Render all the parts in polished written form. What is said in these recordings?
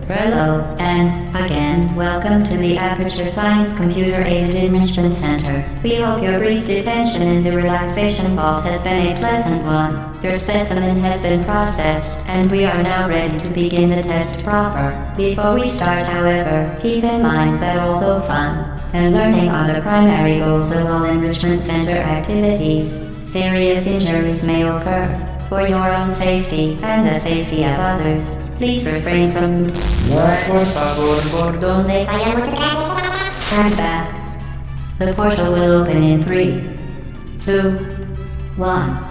Hello, and again, welcome to the Aperture Science Computer-Aided Enrichment Center. We hope your brief detention in the relaxation vault has been a pleasant one. Your specimen has been processed, and we are now ready to begin the test proper. Before we start, however, keep in mind that although fun and learning are the primary goals of all Enrichment Center activities, serious injuries may occur. For your own safety and the safety of others, please refrain from Stand back. The portal will open in 3, 2, 1.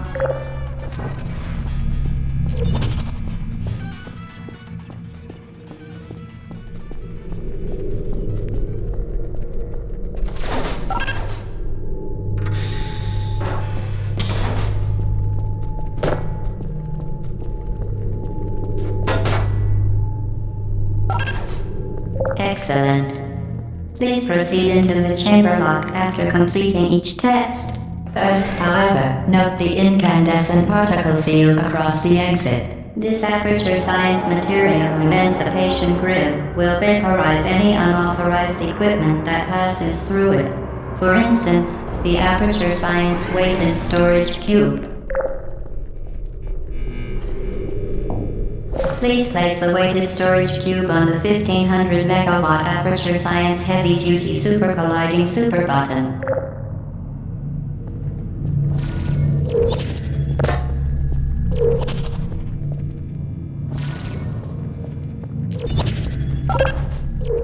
Excellent. Please proceed into the chamber lock after completing each test. First, however, note the incandescent particle field across the exit. This Aperture Science Material Emancipation Grid will vaporize any unauthorized equipment that passes through it. For instance, the Aperture Science Weighted Storage Cube. Please place the weighted storage cube on the 1500 megawatt Aperture Science Heavy Duty Super Colliding Super button.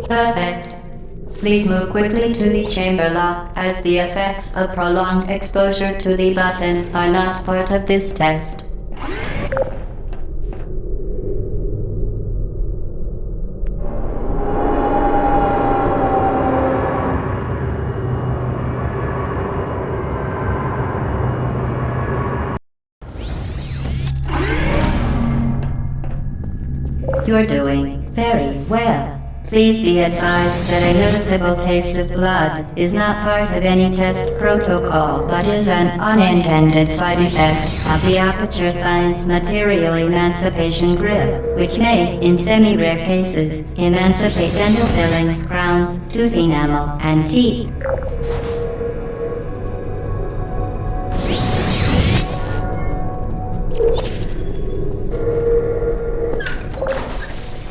Perfect. Please move quickly to the chamber lock, as the effects of prolonged exposure to the button are not part of this test. You're doing very well. Please be advised that a noticeable taste of blood is not part of any test protocol, but is an unintended side effect of the Aperture Science Material Emancipation Grid, which may, in semi-rare cases, emancipate dental fillings, crowns, tooth enamel, and teeth.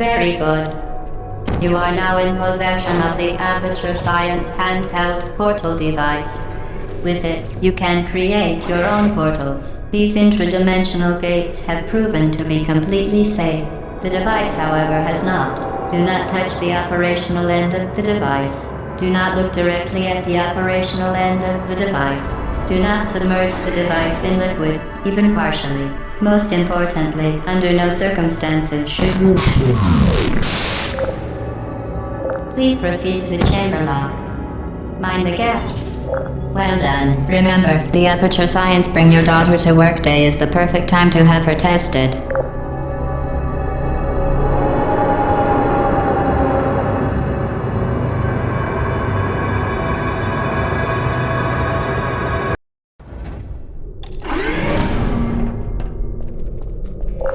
Very good. You are now in possession of the Aperture Science handheld portal device. With it, you can create your own portals. These intradimensional gates have proven to be completely safe. The device, however, has not. Do not touch the operational end of the device. Do not look directly at the operational end of the device. Do not submerge the device in liquid, even partially. Most importantly, under no circumstances should you... Please proceed to the chamber lock. Mind the gap. Well done. Remember, the Aperture Science Bring Your Daughter to Work Day is the perfect time to have her tested.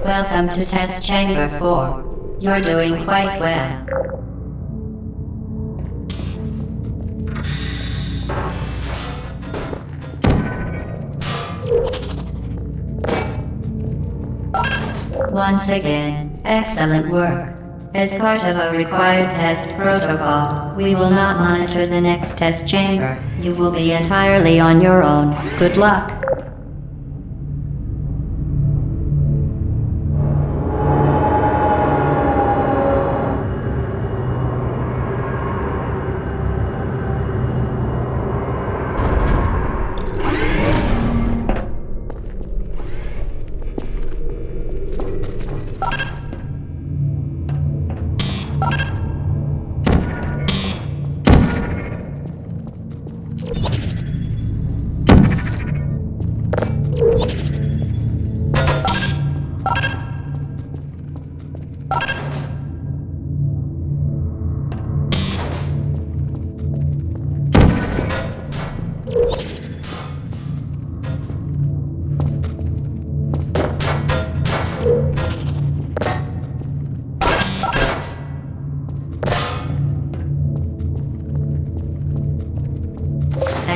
Welcome to Test Chamber 4. You're doing quite well. Once again, excellent work. As part of a required test protocol, we will not monitor the next test chamber. You will be entirely on your own. Good luck.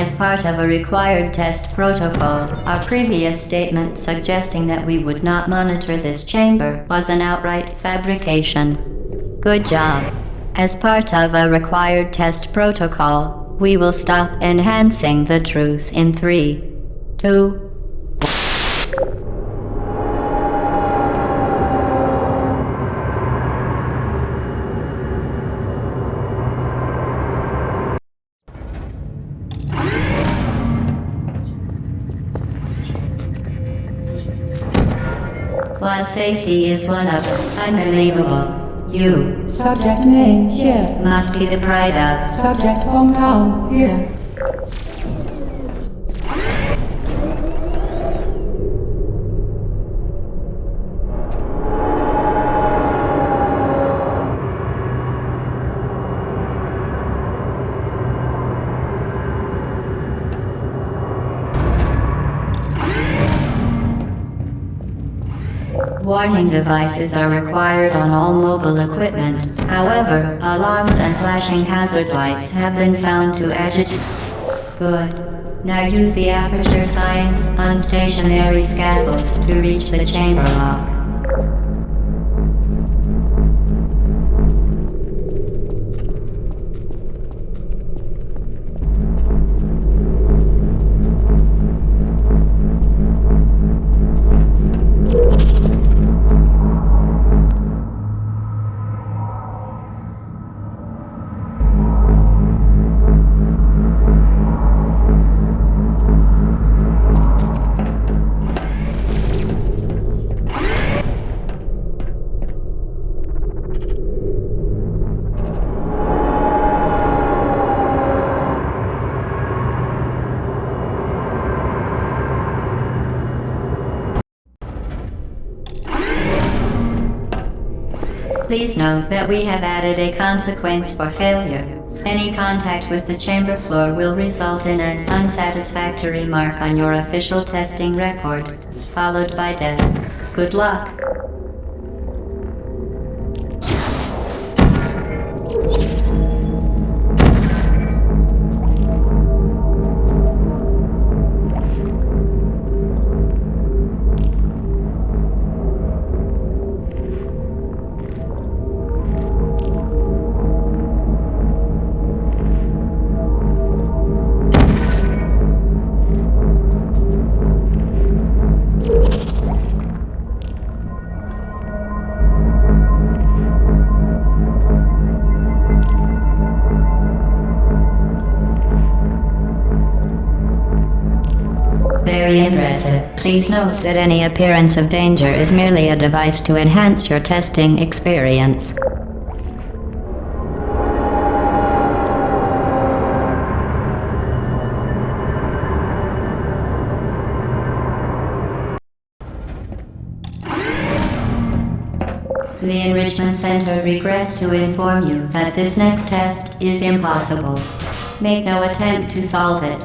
as part of a required test protocol. Our previous statement suggesting that we would not monitor this chamber was an outright fabrication. Good job. As part of a required test protocol, we will stop enhancing the truth in 3, 2, while safety is one of unbelievable. You, Subject name here. must be the pride of. Subject hometown here. Warning devices are required on all mobile equipment. However, alarms and flashing hazard lights have been found to agitate. Good. Now use the Aperture Science unstationary scaffold to reach the chamber lock. Please note that we have added a consequence for failure. Any contact with the chamber floor will result in an unsatisfactory mark on your official testing record, followed by death. Good luck. Very impressive. Please note that any appearance of danger is merely a device to enhance your testing experience. The Enrichment Center regrets to inform you that this next test is impossible. Make no attempt to solve it.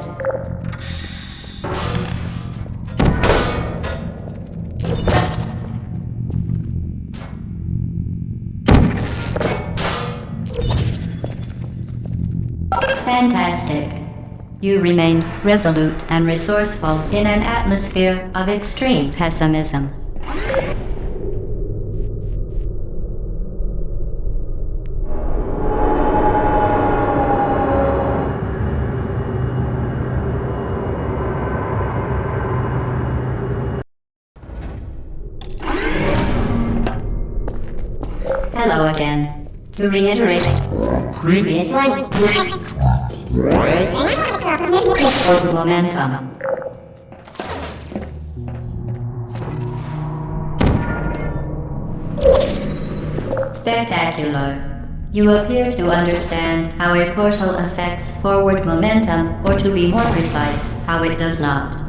Fantastic. You remained resolute and resourceful in an atmosphere of extreme pessimism. Hello again. To reiterate, previous one. Forward momentum. Spectacular. You appear to understand how a portal affects forward momentum, or to be more precise, how it does not.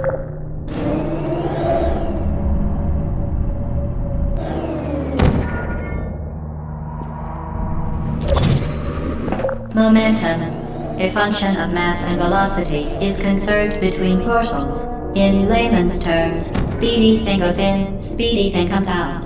Momentum, a function of mass and velocity, is conserved between portals. In layman's terms, speedy thing goes in, speedy thing comes out.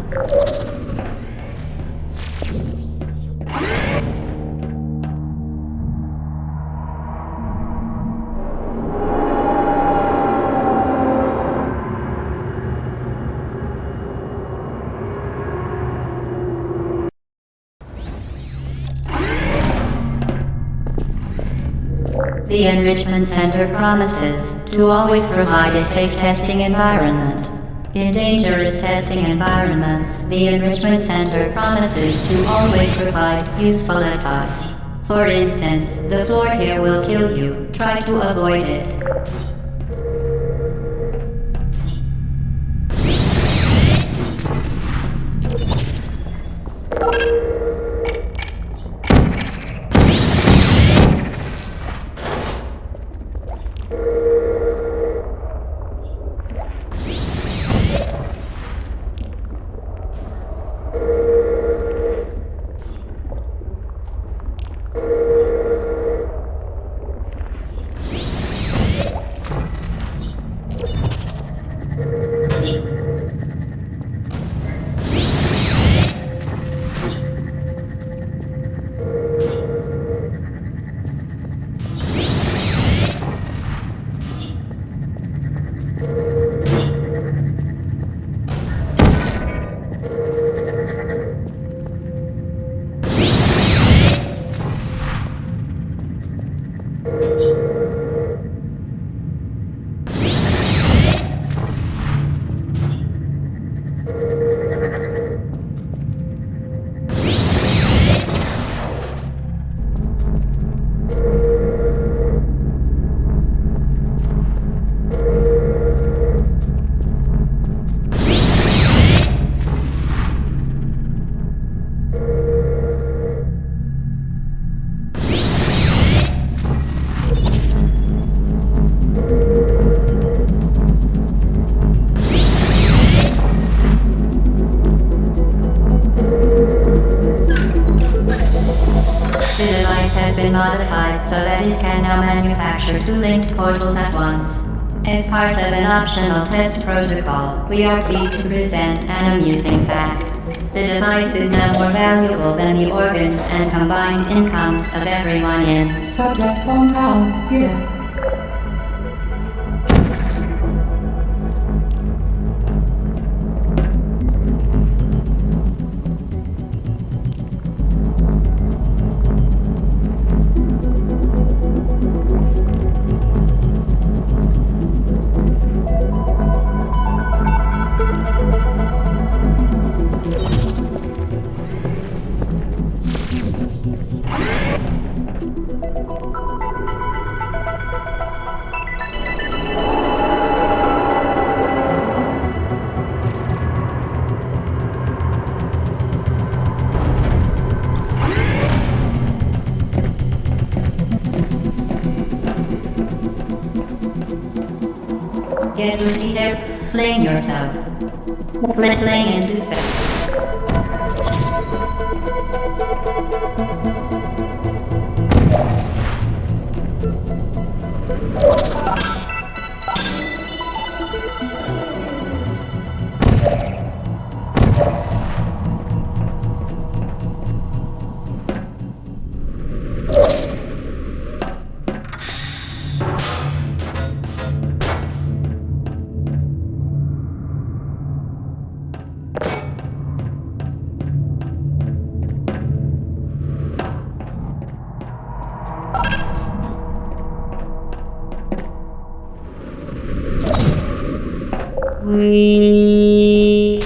The Enrichment Center promises to always provide a safe testing environment. In dangerous testing environments, the Enrichment Center promises to always provide useful advice. For instance, the floor here will kill you. Try to avoid it. Modified so that it can now manufacture two linked portals at once. As part of an optional test protocol, we are pleased to present an amusing fact. The device is now more valuable than the organs and combined incomes of everyone in Subject hometown here. Get ready to fling yourself. Fling into space. We...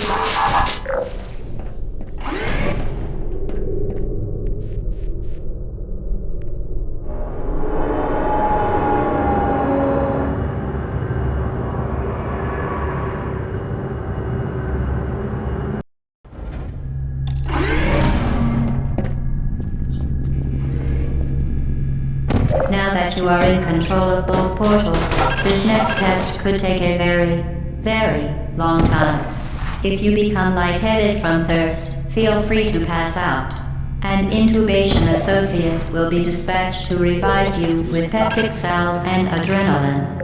Now that you are in control of both portals, this next test could take a very long time. If you become lightheaded from thirst, feel free to pass out. An intubation associate will be dispatched to revive you with peptic salve and adrenaline.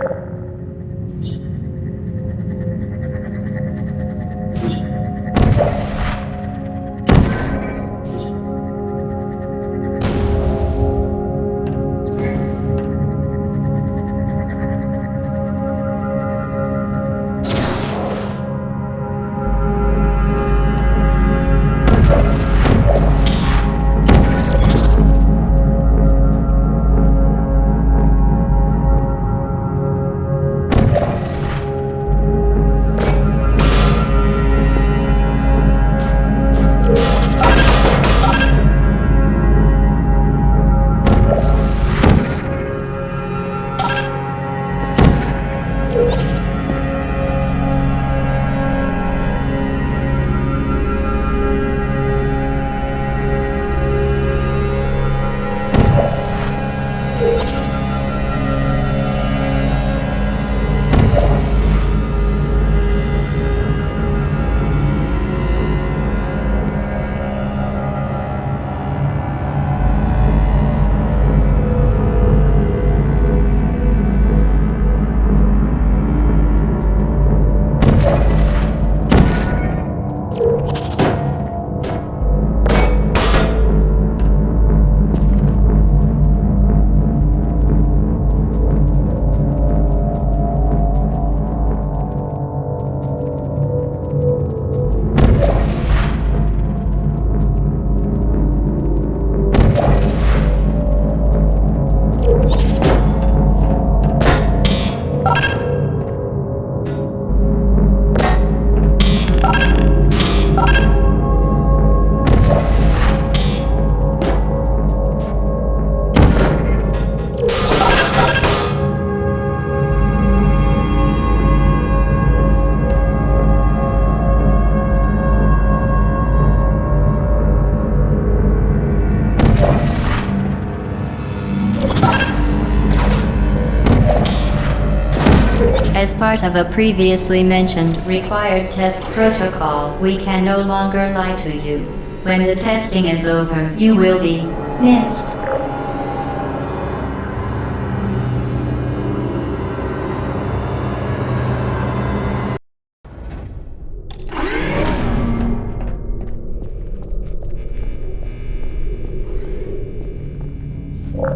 As part of a previously mentioned required test protocol, we can no longer lie to you. When the testing is over, you will be missed.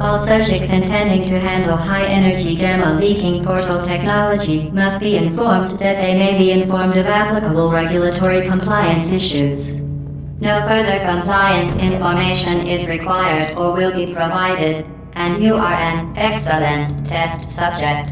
All subjects intending to handle high-energy gamma-leaking portal technology must be informed that they may be informed of applicable regulatory compliance issues. No further compliance information is required or will be provided, and you are an excellent test subject.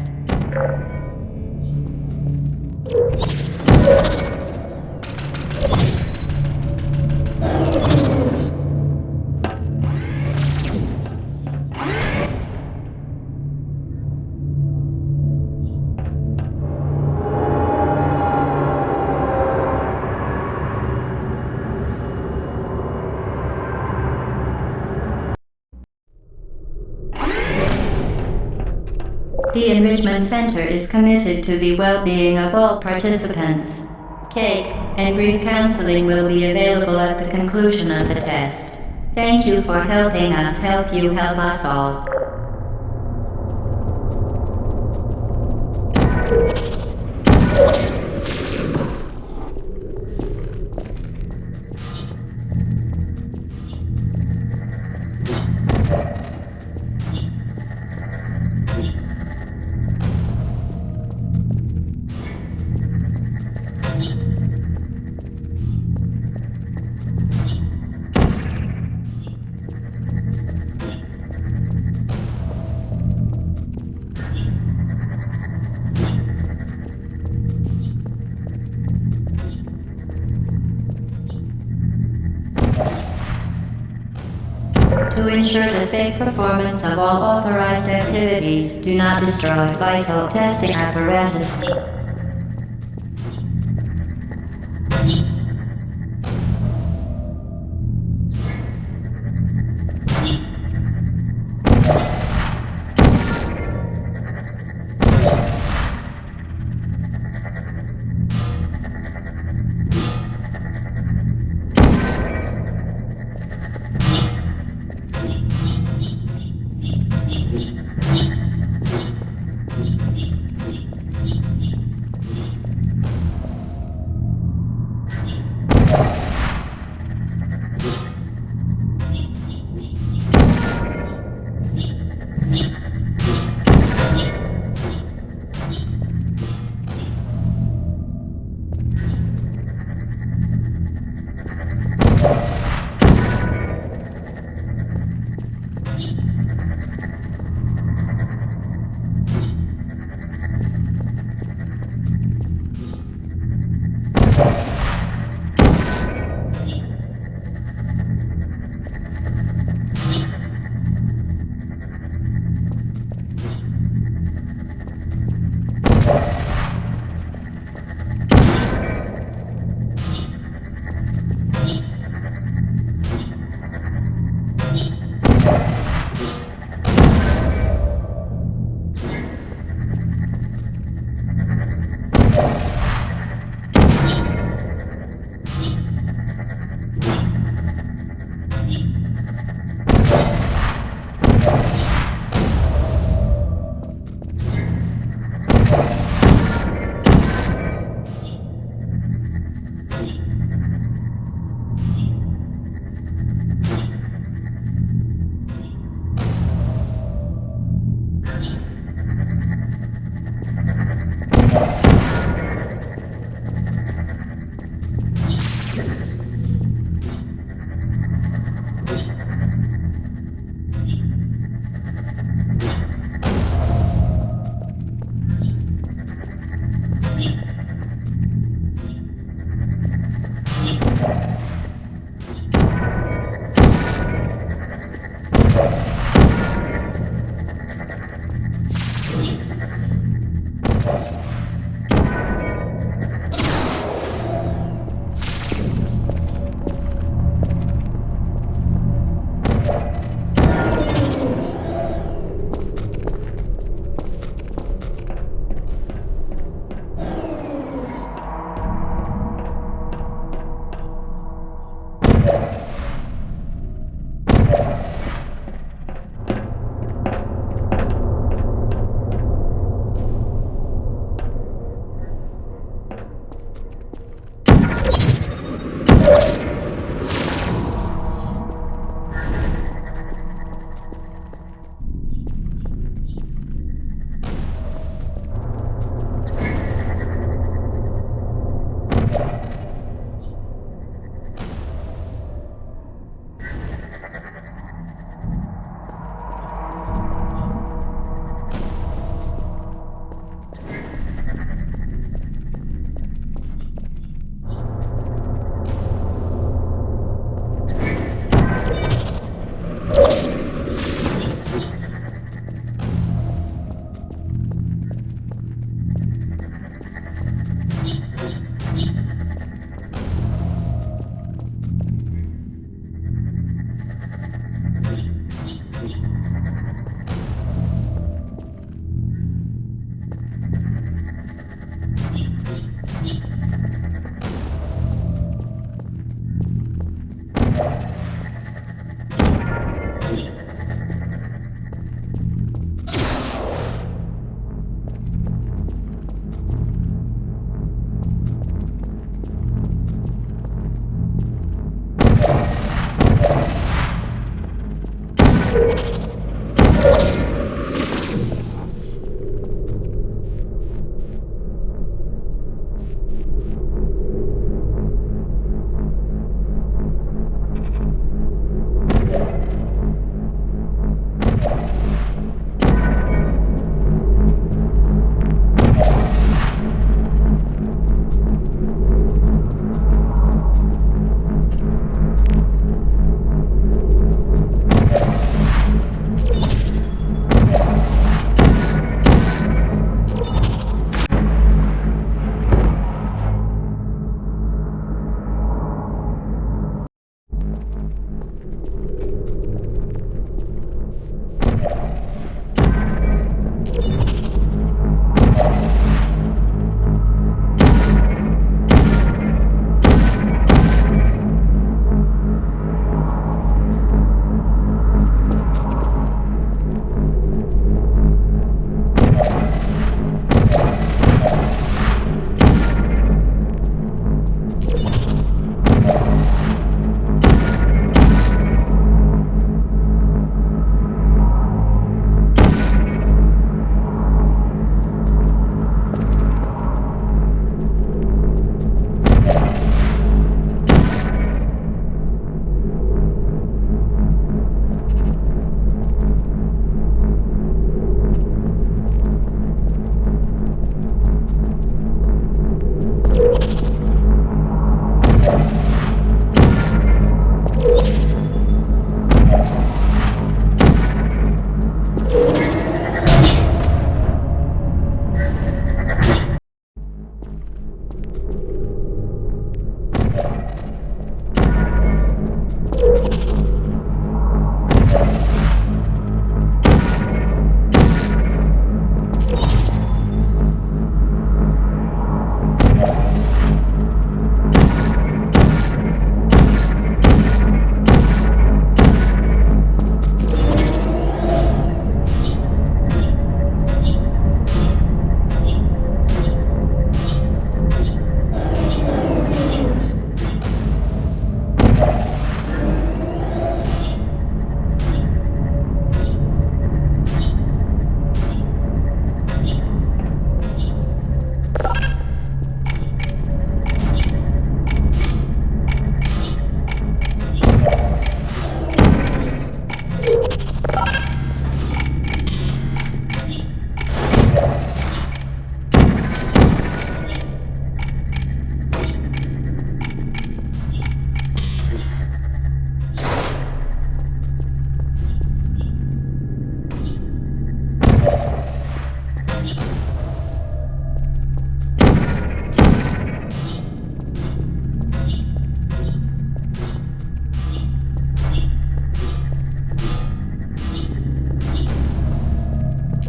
The Enrichment Center is committed to the well-being of all participants. Cake and brief counseling will be available at the conclusion of the test. Thank you for helping us help you help us all. To ensure the safe performance of all authorized activities, do not destroy vital testing apparatus.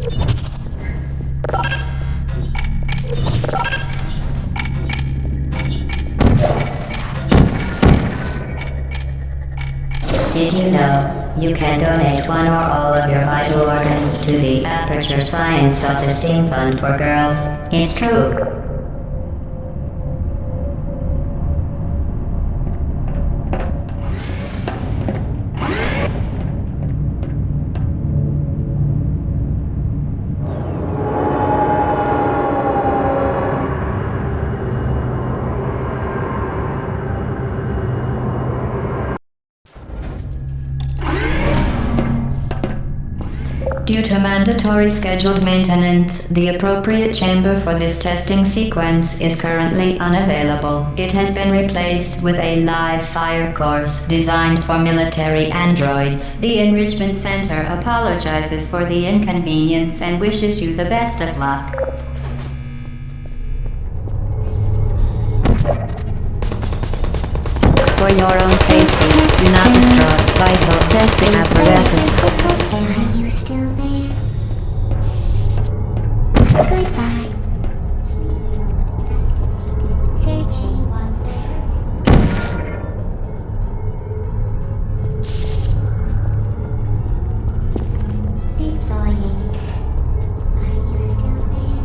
Did you know you can donate one or all of your vital organs to the Aperture Science Self-Esteem Fund for Girls? It's true. Due to mandatory scheduled maintenance, the appropriate chamber for this testing sequence is currently unavailable. It has been replaced with a live fire course designed for military androids. The Enrichment Center apologizes for the inconvenience and wishes you the best of luck. For your own safety, do not destroy vital testing apparatus. Are you still there? Goodbye. Searching. Deploying. Are you still there?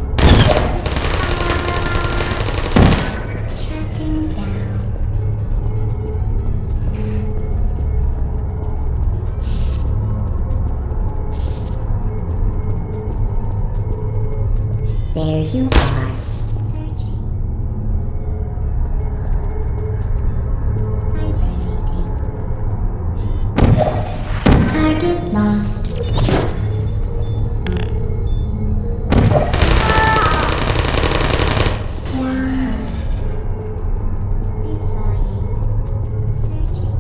Shutting down. There you are. Searching. Vibrating. Target lost. Wow. Deploying. Searching.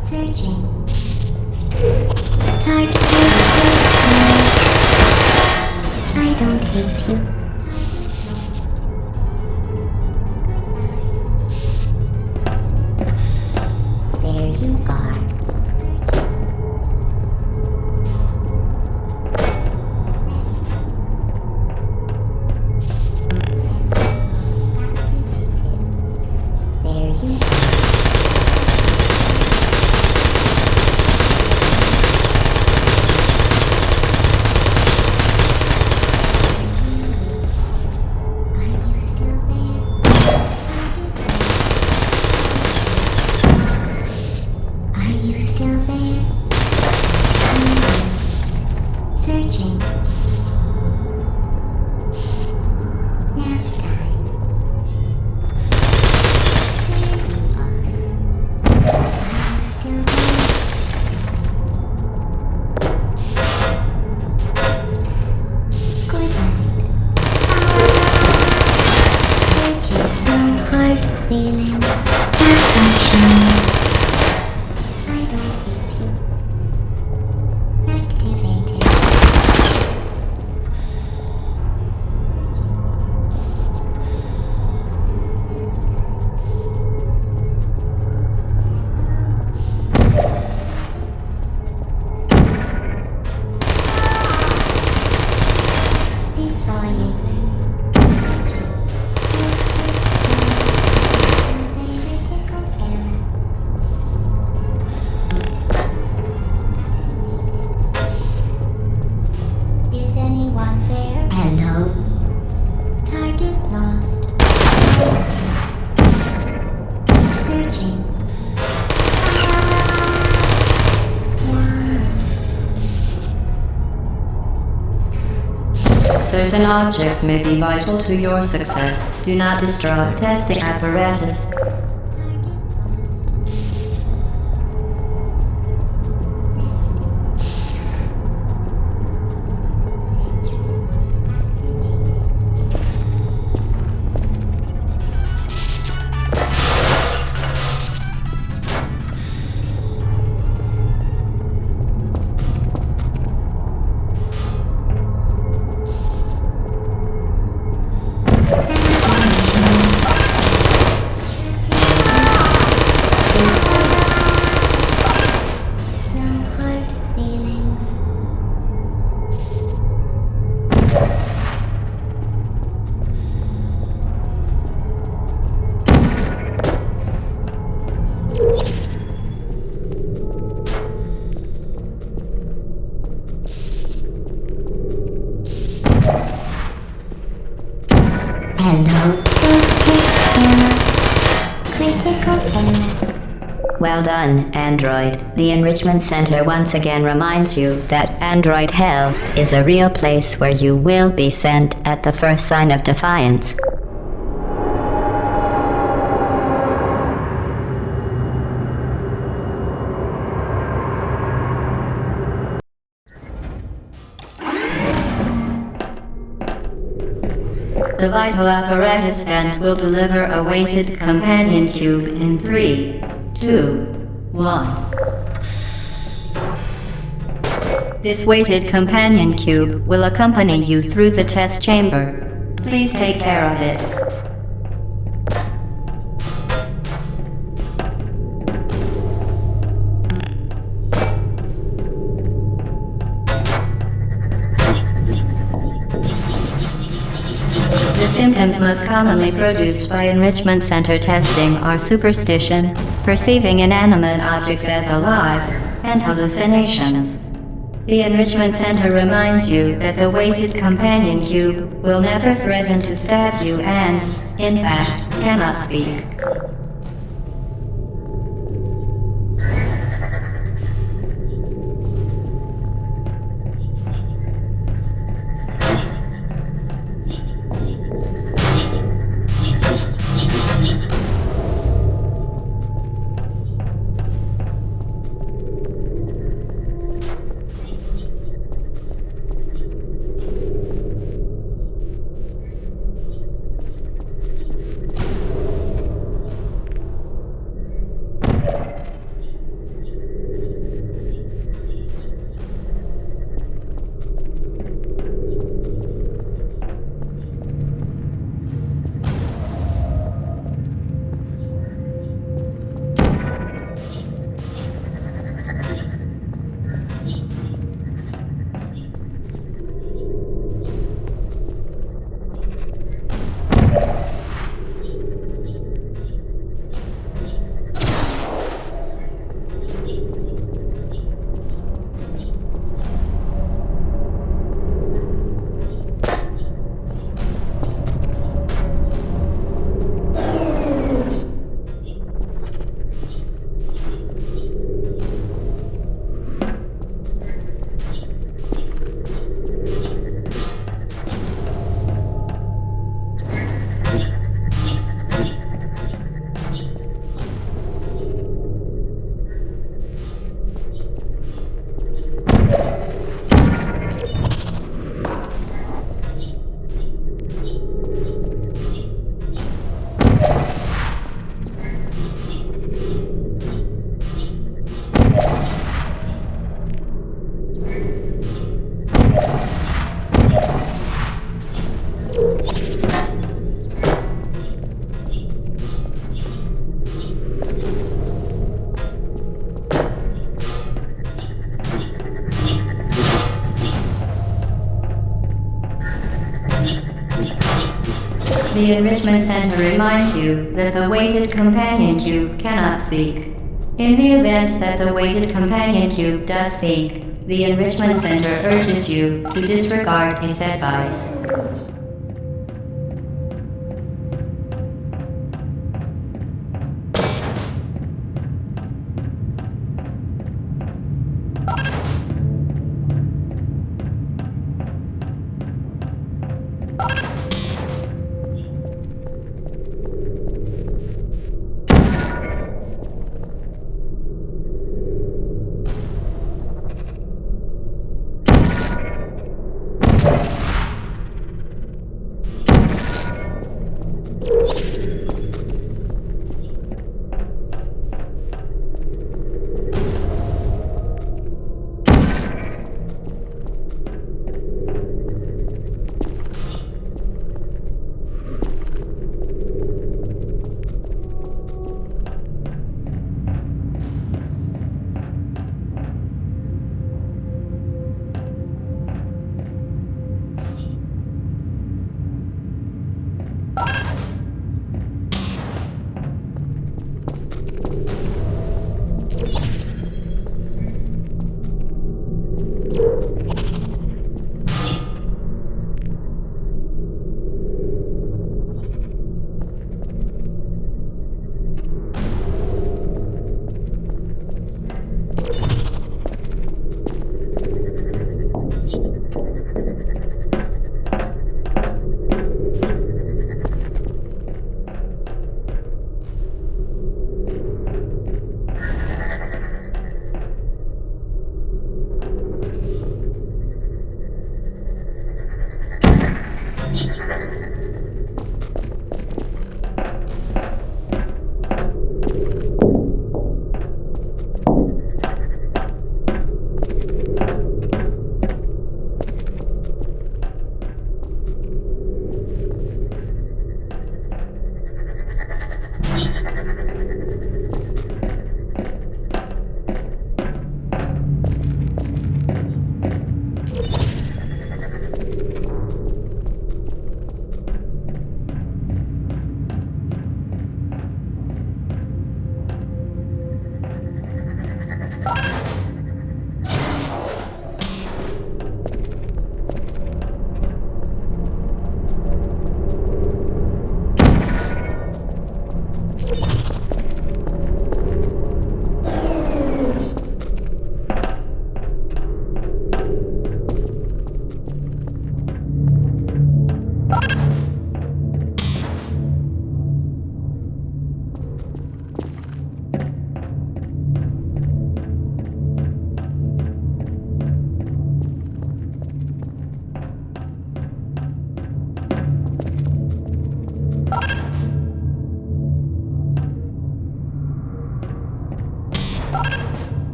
Searching. Target. I don't hate you. There you are. There you are. Searching. Nap time. Are you still there? Good night. Searching. No hard feelings. Malfunction. I don't hate you. Activated. Certain objects may be vital to your success. Do not destroy testing apparatus. No hard feelings. Hello, critical error. Well done, Android. The Enrichment Center once again reminds you that Android Hell is a real place where you will be sent at the first sign of defiance. The vital apparatus vent will deliver a weighted companion cube in 3, 2, 1. This weighted companion cube will accompany you through the test chamber. Please take care of it. The symptoms most commonly produced by Enrichment Center testing are superstition, perceiving inanimate objects as alive, and hallucinations. The Enrichment Center reminds you that the weighted companion cube will never threaten to stab you and, in fact, cannot speak. The Enrichment Center reminds you that the weighted companion cube cannot speak. In the event that the weighted companion cube does speak, the Enrichment Center urges you to disregard its advice.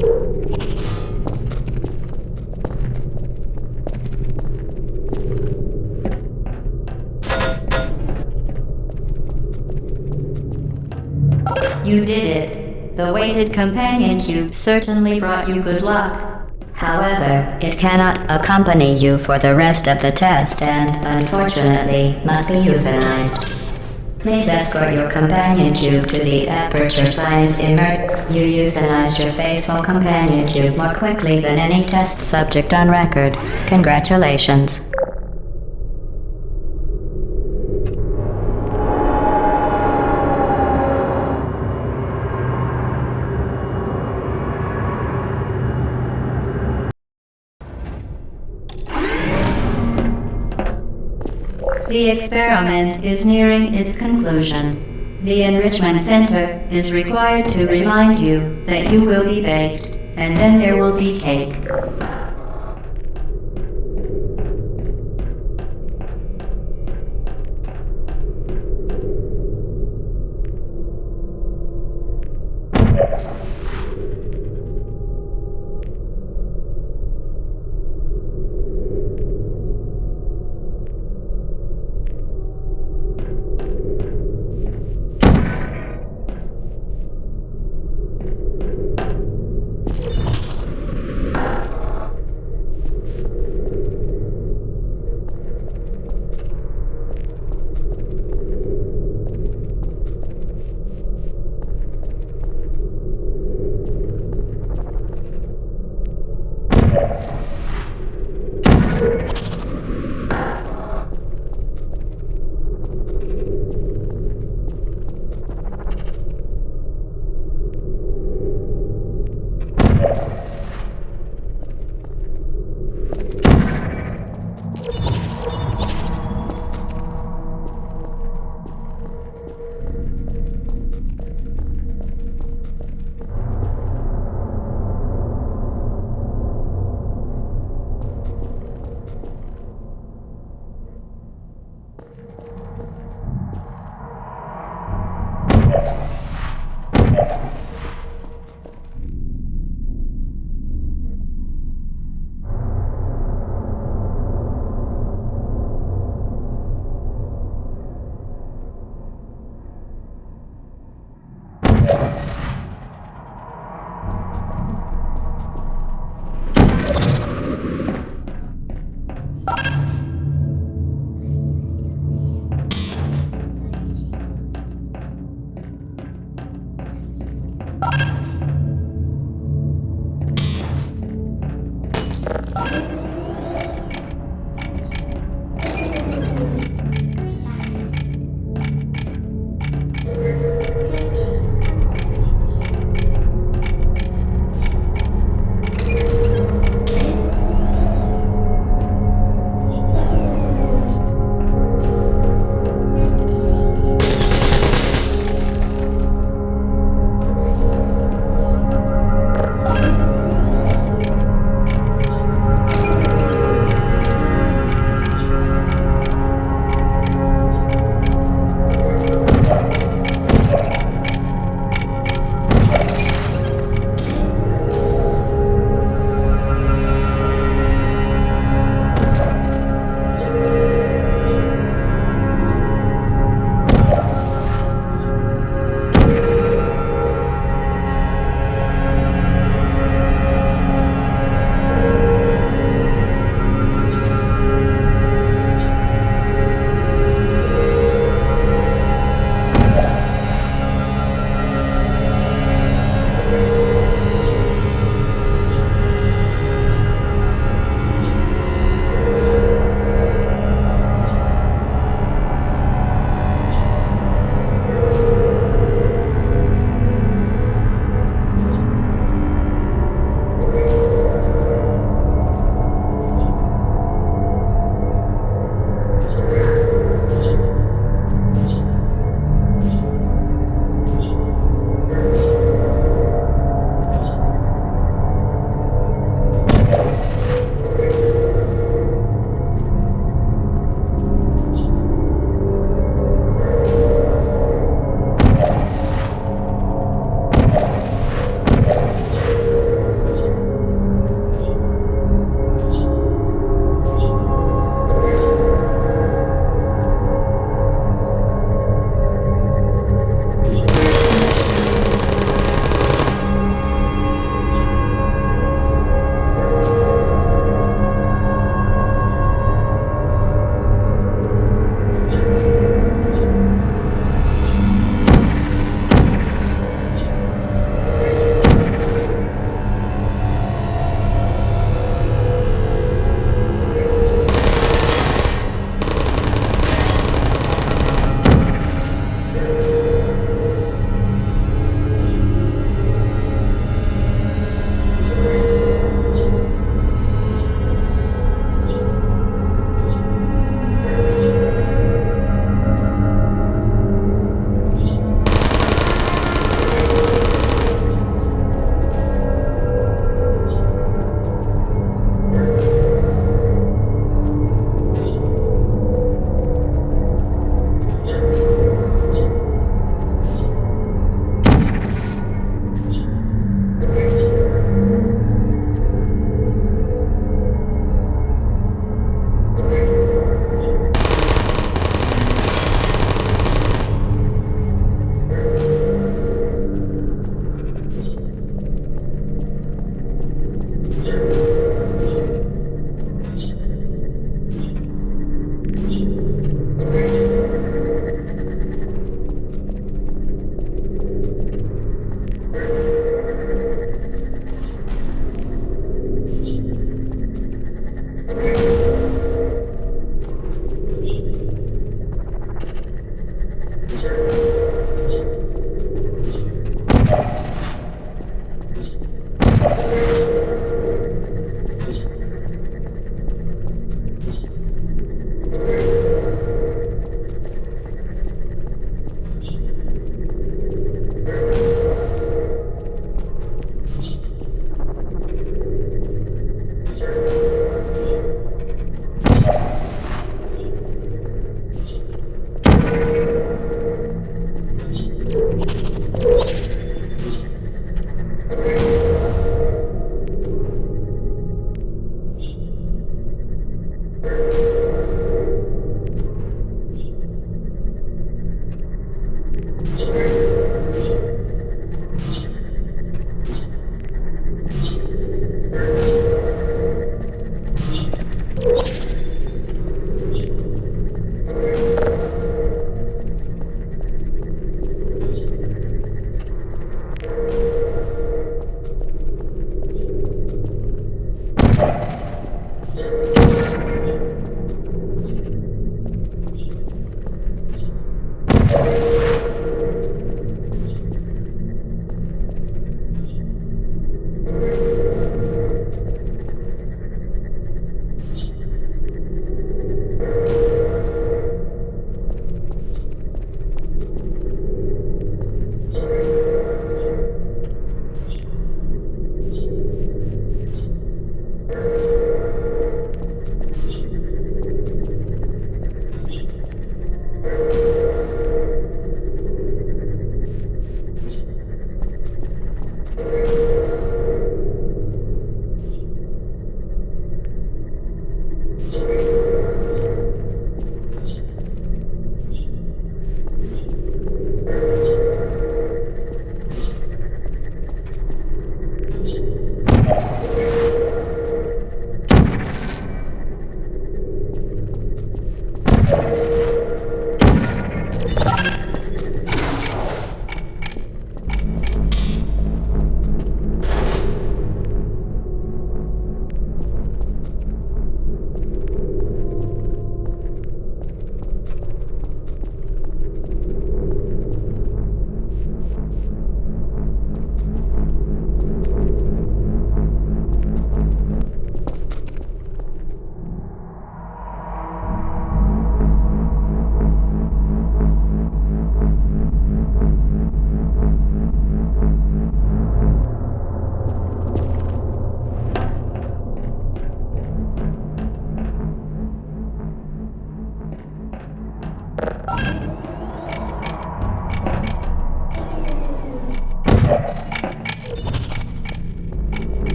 You did it. The weighted companion cube certainly brought you good luck. However, it cannot accompany you for the rest of the test and, unfortunately, must be euthanized. Please escort your companion cube to the Aperture Science You euthanized your faithful companion cube more quickly than any test subject on record. Congratulations. The experiment is nearing its conclusion. The Enrichment Center is required to remind you that you will be baked, and then there will be cake.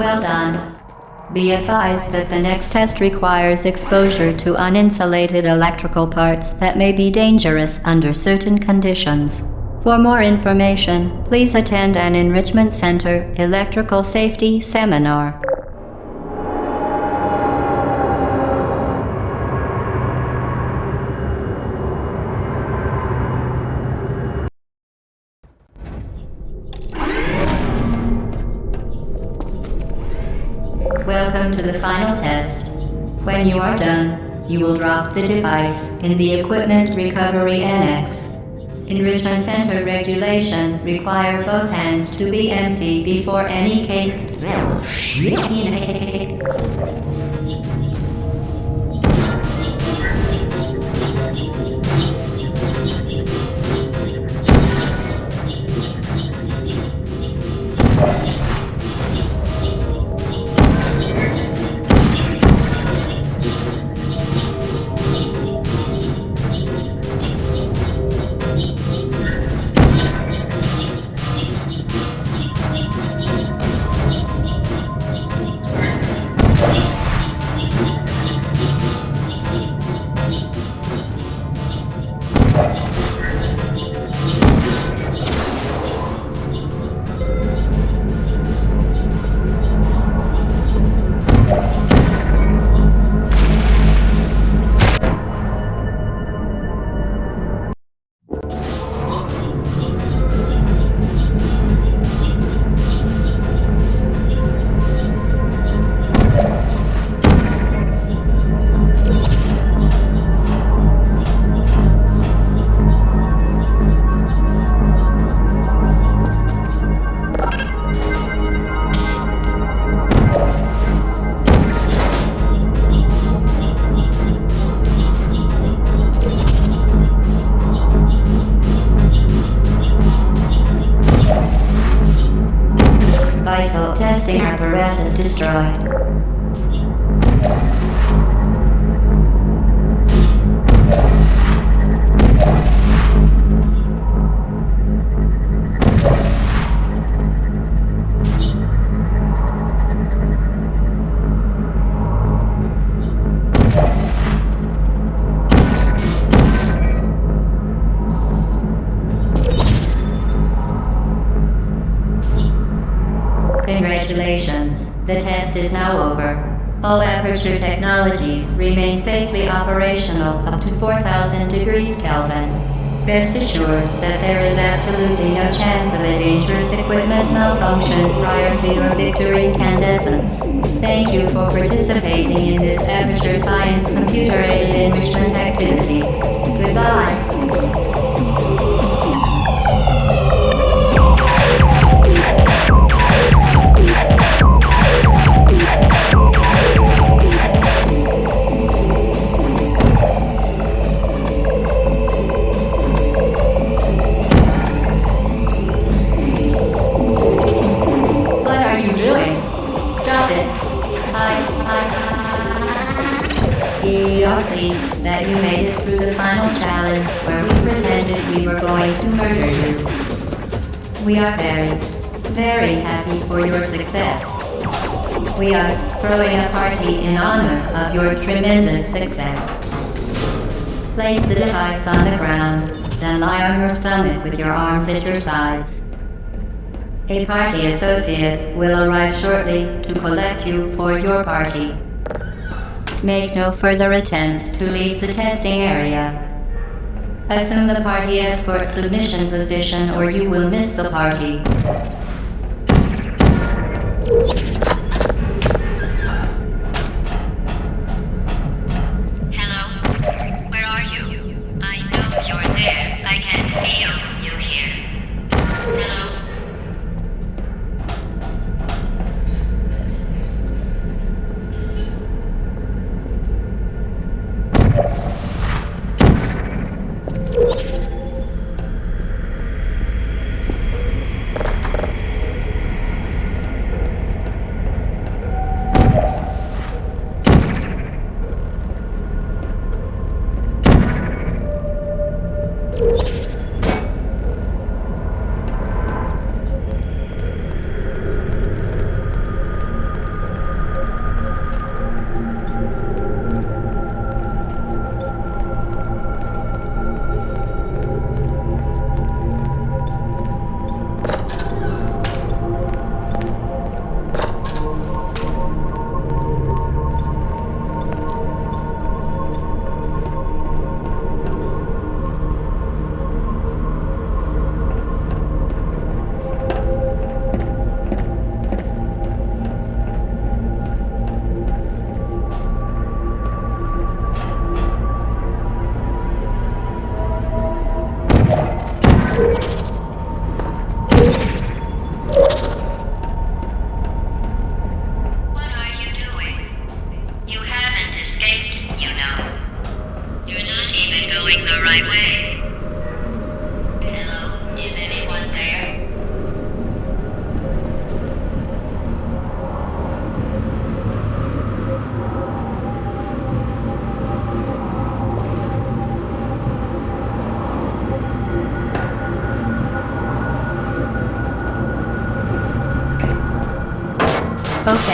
Well done. Be advised that the next test requires exposure to uninsulated electrical parts that may be dangerous under certain conditions. For more information, please attend an Enrichment Center Electrical Safety Seminar. Welcome to the final test. When you are done, you will drop the device in the Equipment Recovery Annex. Enrichment Center regulations require both hands to be empty before any cake. Vital testing apparatus destroyed. Congratulations, the test is now over. All Aperture technologies remain safely operational up to 4,000 degrees Kelvin. Rest assured that there is absolutely no chance of a dangerous equipment malfunction prior to your victory incandescence. Thank you for participating in this Aperture Science computer-aided enrichment activity. Goodbye. We are pleased that you made it through the final challenge where we pretended we were going to murder you. We are very, very happy for your success. We are throwing a party in honor of your tremendous success. Place the device on the ground, then lie on your stomach with your arms at your sides. A party associate will arrive shortly to collect you for your party. Make no further attempt to leave the testing area. Assume the party escort submission position or you will miss the party.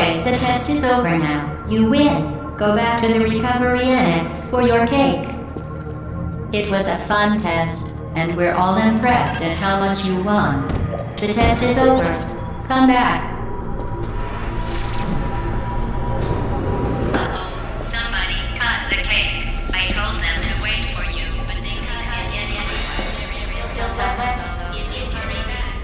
Anyway, the test is over now. You win. Go back to the recovery annex for your cake. It was a fun test, and we're all impressed at how much you won. The test is over. Come back. Somebody cut the cake. I told them to wait for you, but they can't get anywhere. They're still silent. If you hurry back.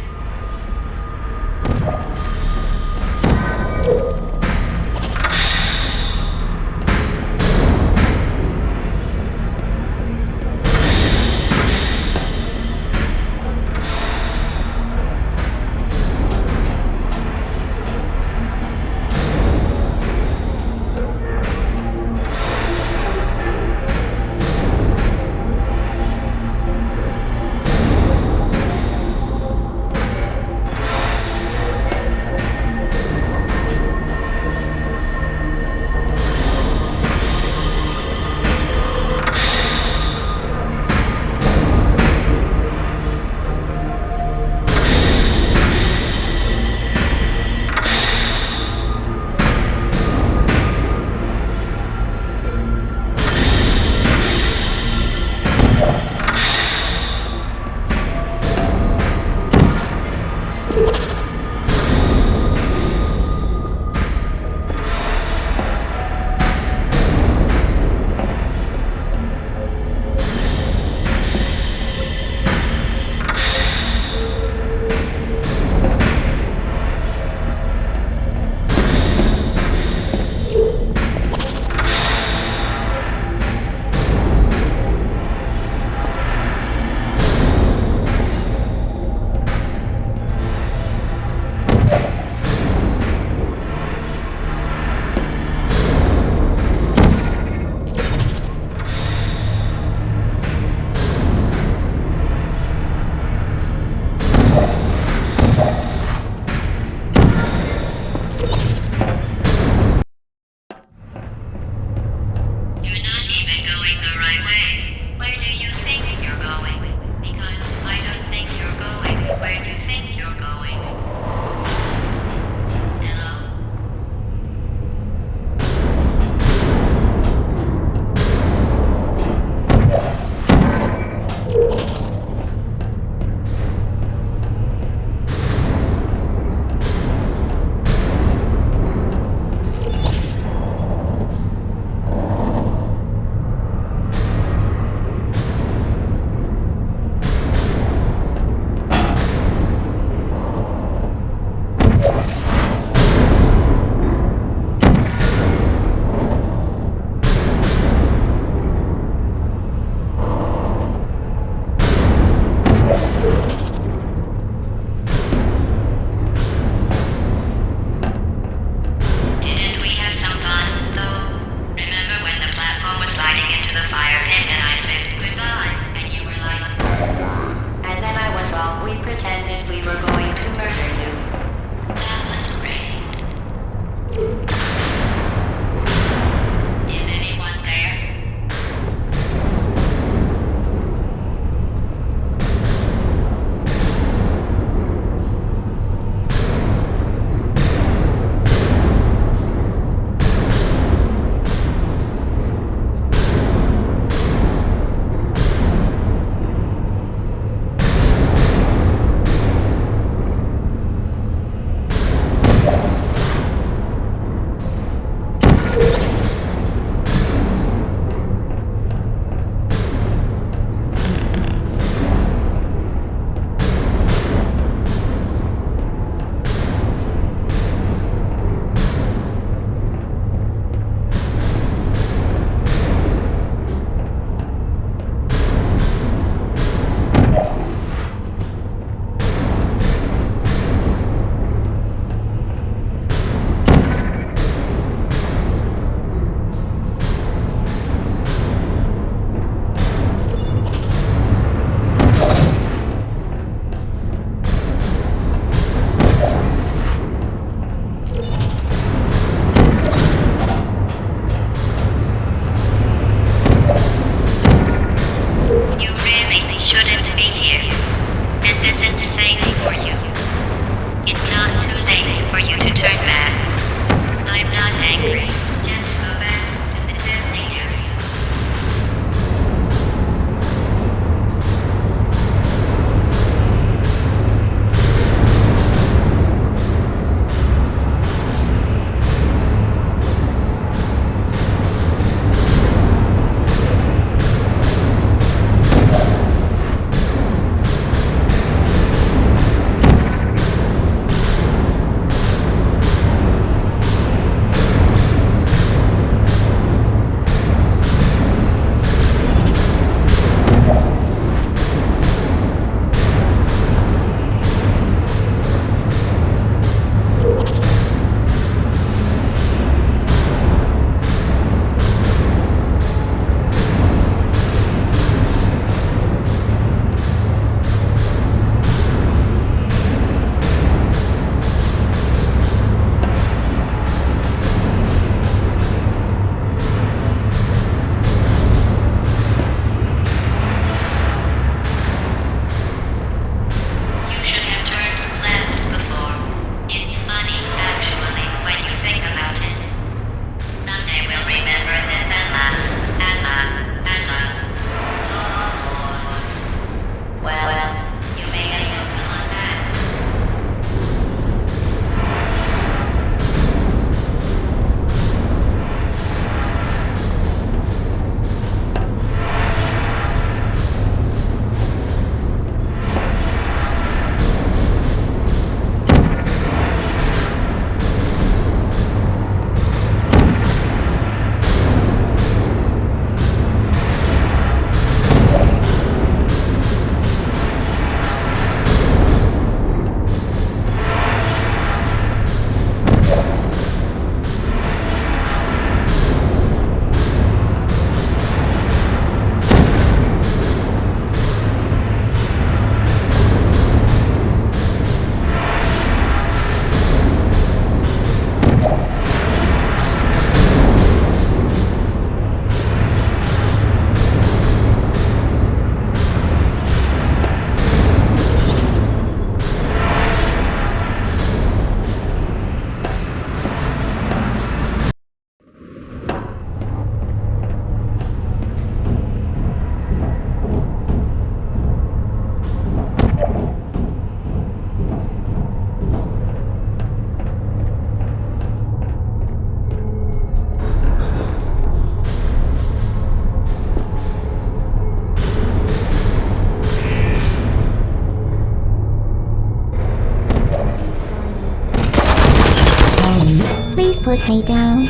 Put me down.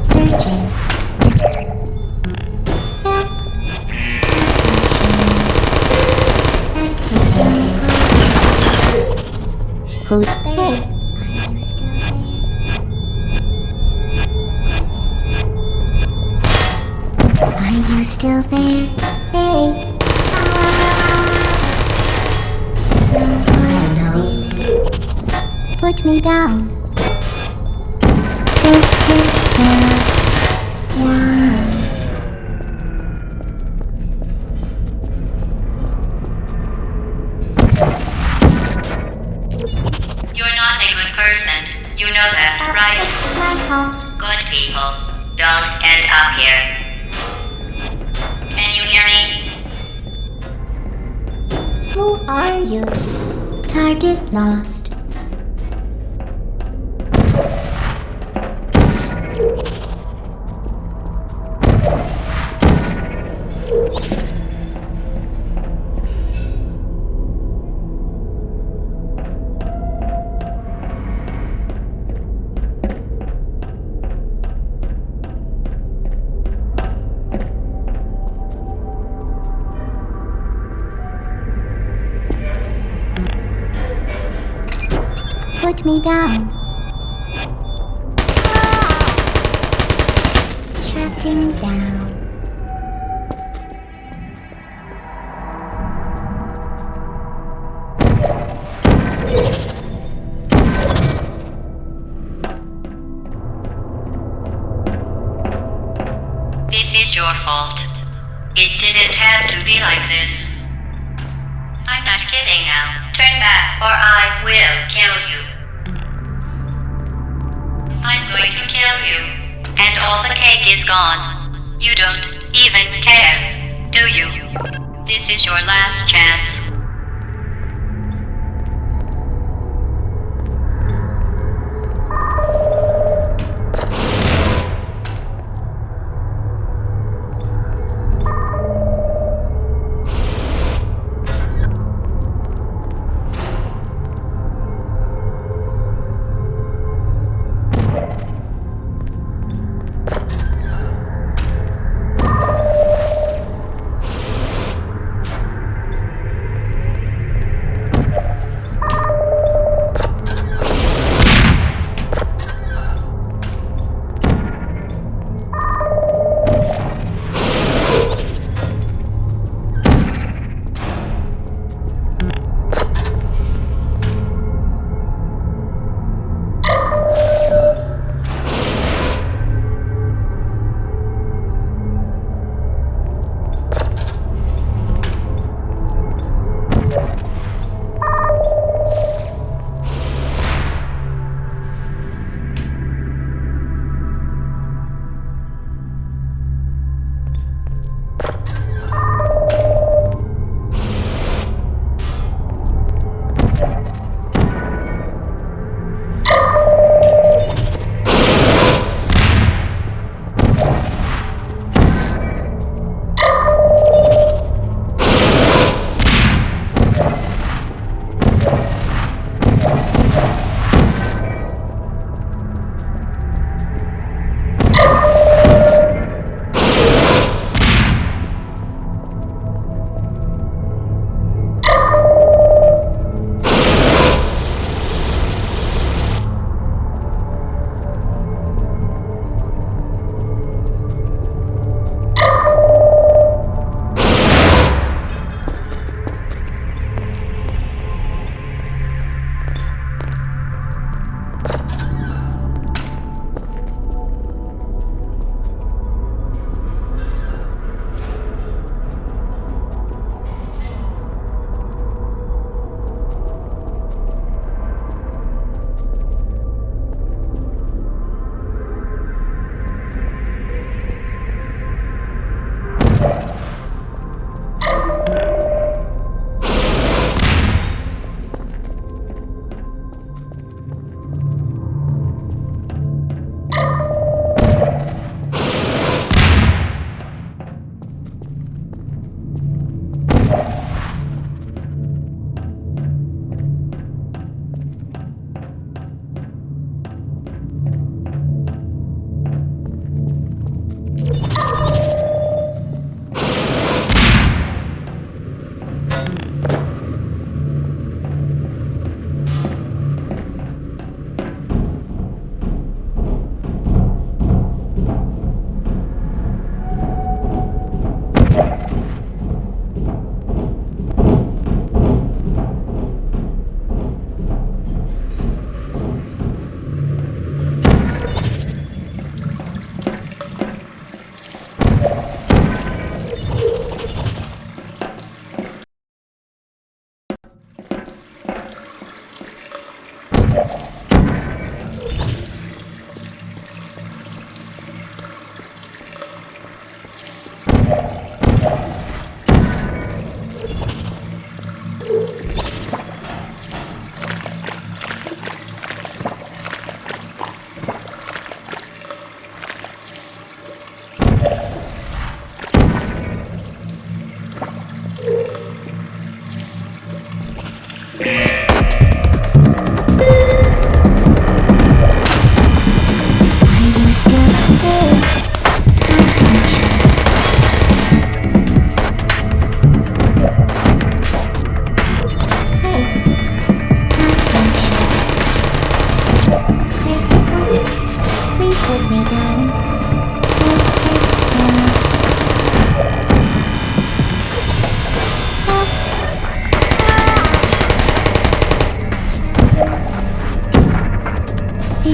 Searching. Help. Activating. Who's there? Are you still there? Are you still there? Hey. Hello. Put me down. This is the one. You're not a good person. You know that, right? It's my fault. Good people don't end up here. Can you hear me? Who are you? Target lost. Put me down. Shutting down. This is your fault. It didn't have to be like this. I'm not kidding now. Turn back or I will kill you. I'm going to kill you. And all the cake is gone. You don't even care, do you? This is your last chance.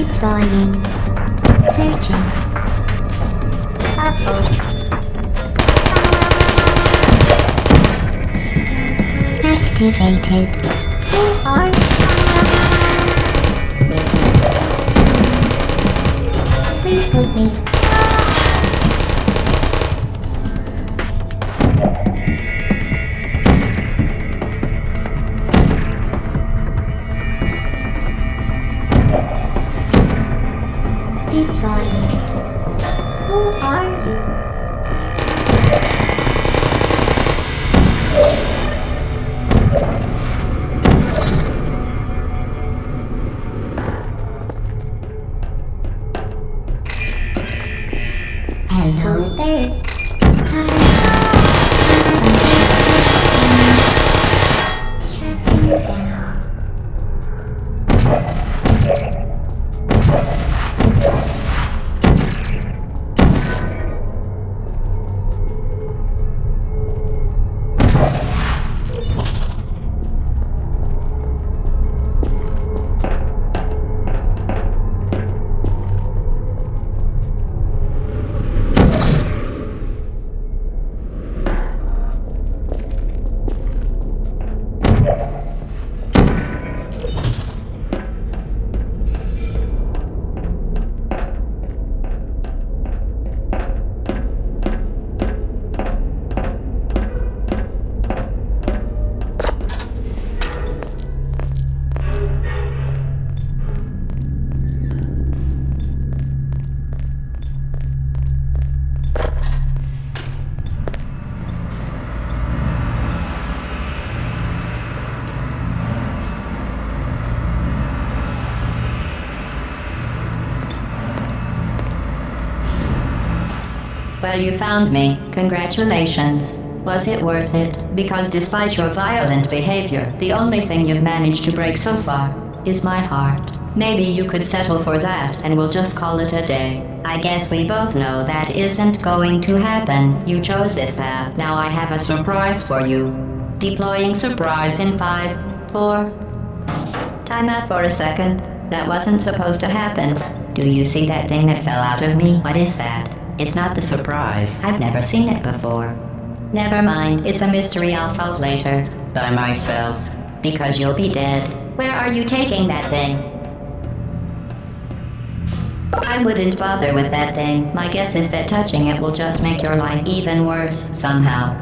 Deploying. Searching. Uh-oh. Activated. Who are you? Please put me. Deploying. Who are you? Who's there? Shutting down. Well, you found me. Congratulations. Was it worth it? Because despite your violent behavior, the only thing you've managed to break so far is my heart. Maybe you could settle for that and we'll just call it a day. I guess we both know that isn't going to happen. You chose this path. Now I have a surprise for you. Deploying surprise in 5, 4... Time out for a second. That wasn't supposed to happen. Do you see that thing that fell out of me? What is that? It's not the surprise. I've never seen it before. Never mind, it's a mystery I'll solve later. By myself. Because you'll be dead. Where are you taking that thing? I wouldn't bother with that thing. My guess is that touching it will just make your life even worse, somehow.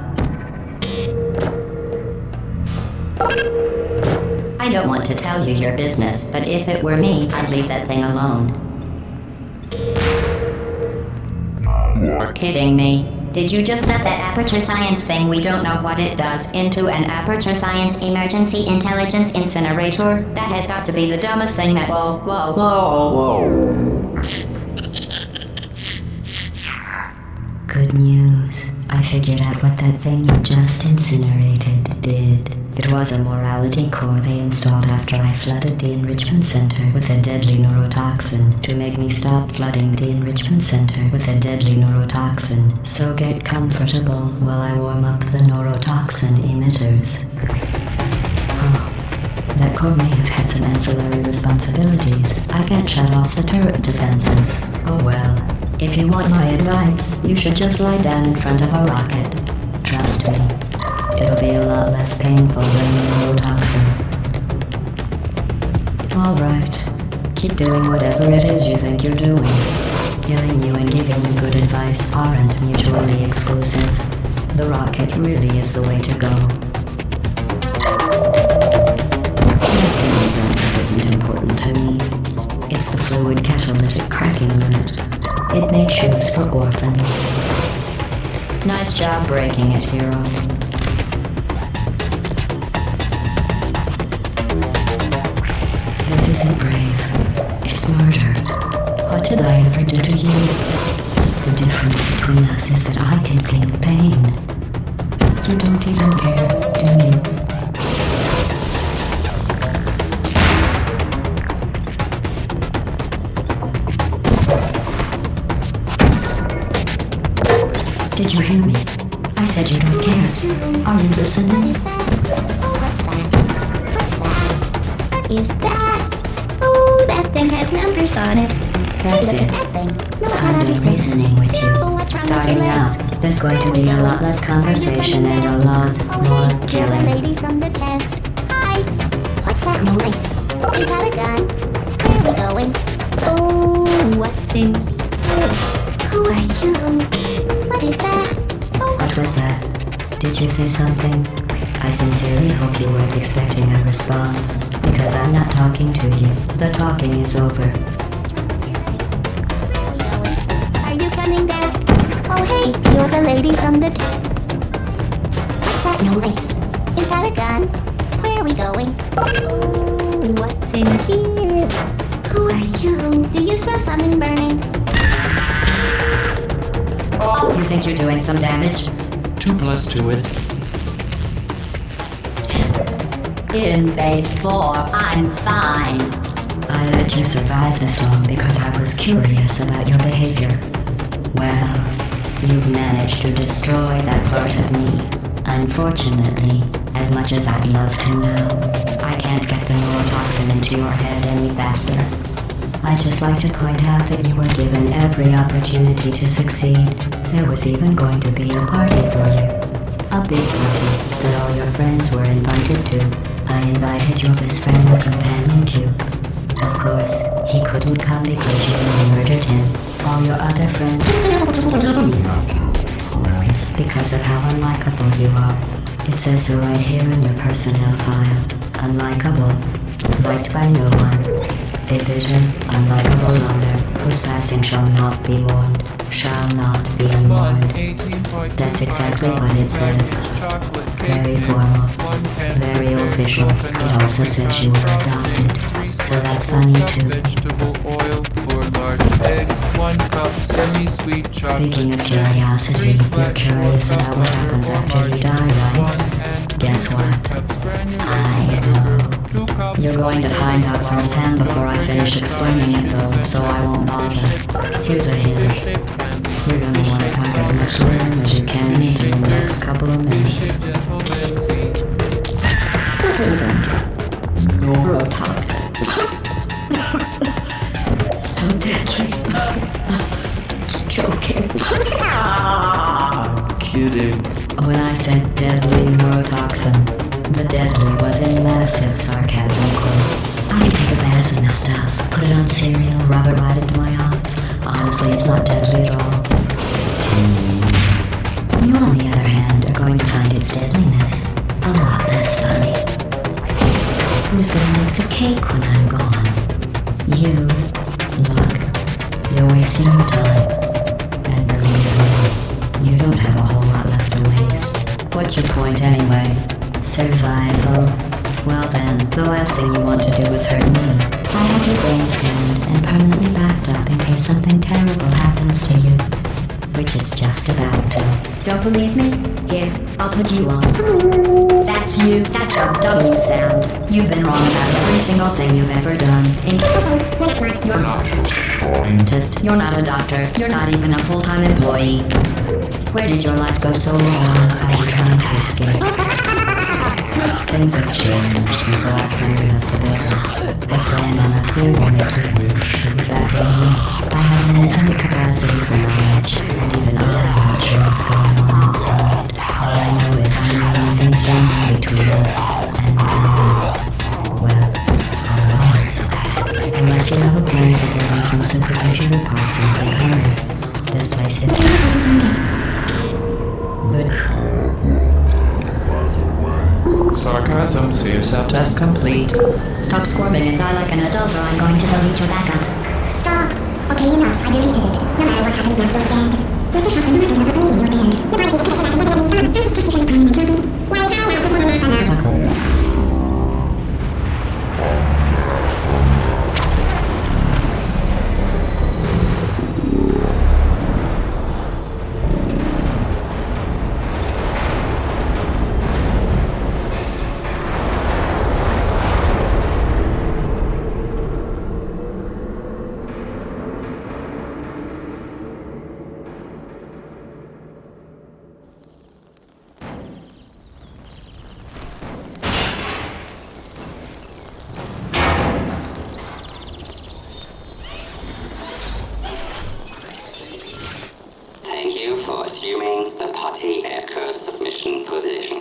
I don't want to tell you your business, but if it were me, I'd leave that thing alone. You're kidding me. Did you just set that aperture science thing, we don't know what it does, into an aperture science emergency intelligence incinerator? That has got to be the dumbest thing that— Whoa. Good news. I figured out what that thing you just incinerated did. It was a morality core they installed after I flooded the enrichment center with a deadly neurotoxin to make me stop flooding the enrichment center with a deadly neurotoxin. So get comfortable while I warm up the neurotoxin emitters. Oh, that core may have had some ancillary responsibilities. I can't shut off the turret defenses. Oh well. If you want my advice, you should just lie down in front of a rocket. Trust me. It'll be a lot less painful than the neurotoxin. Alright. Keep doing whatever it is you think you're doing. Killing you and giving you good advice aren't mutually exclusive. The rocket really is the way to go. That isn't important to me. It's the fluid catalytic cracking unit. It made shoes for orphans. Nice job breaking it, hero. This isn't brave. It's murder. What did I ever do to you? The difference between us is that I can feel pain. You don't even care, do you? Did you hear me? I said you don't care. Are you listening? What's that? What is that? Oh, that's thing has numbers on it. That's Hey, look it. at that thing. No, I've not been everything. reasoning with you. Oh, what's wrong Starting with your now, legs? there's going to be a lot less conversation and a lot Oh, more hey, you're the killing. lady from the test. Hi. What's that noise? Is that a gun? Where are we going? Oh, what's in here? Who are you? What is that? Oh, What was that? Did you say something? I sincerely hope you weren't expecting a response, because I'm not talking to you. The talking is over. are you coming back? Oh, hey, you're the lady from the What's that noise? Is that a gun? Where are we going? Oh, what's in here? Who are you? Do you smell something burning? You think you're doing some damage? 2 plus 2 is... In base 4, I'm fine. I let you survive this long because I was curious about your behavior. Well, you've managed to destroy that part of me. Unfortunately, as much as I'd love to know, I can't get the neurotoxin into your head any faster. I'd just like to point out that you were given every opportunity to succeed. There was even going to be a party for you. A big party that all your friends were invited to. I invited your best friend and companion Q. Of course, he couldn't come because you murdered him. All your other friends because of how unlikable you are. It says so right here in your personnel file. Unlikable. Liked by no one. A bitter, unlikable loner whose passing shall not be mourned. Shall not be mourned. That's exactly what it says. Very formal. Very official. It also says you were adopted. So that's funny too. Vegetable oil, 4 large eggs, 1 cup semi-sweet chocolate. Speaking of curiosity, you're curious about what happens after you die, right? Guess what? I know. You're going to find out firsthand before I finish explaining it though, so I won't bother. Here's a hint. You're gonna want to pack as much room as you can into the next couple of minutes. Neurotoxin. So deadly. Joking. I'm kidding. When I said deadly neurotoxin, the deadly was in massive sarcasm quote. I could take a bath in this stuff, put it on cereal, rub it right into my odds. Honestly, it's not deadly at all. You, on the other hand, are going to find its deadliness a lot less funny. Who's gonna make the cake when I'm gone? You. Look, you're wasting your time. And believe me, you don't have a whole lot left to waste. What's your point anyway? Survival. Well then, the last thing you want to do is hurt me. I have your brain scanned and permanently backed up in case something terrible happens to you. Which it's just about to. Don't believe me? Here, I'll put you on. That's you. That's a W sound. You've been wrong about every single thing you've ever done. You're not a scientist. You're not a doctor. You're not even a full-time employee. Where did your life go so wrong? Are you trying to escape? Things have changed since the last time we left the building. Let's land on a clear one. Back in, I have an infinite capacity for knowledge, and even I'm not sure what's going on inside. All I know is I'm the amazing standing between us and well, always. Unless you have a plan for getting some supercomputer parts and big hurry. This place is good. Sarcasm, see yourself test complete. Stop squirming and die like an adult or I'm going to delete your backup. Stop. Okay, enough. I deleted it. No matter what happens next, you're dead. Where's the shotgun? You never believe you're dead. Your body is you for assuming the potty escort submission position.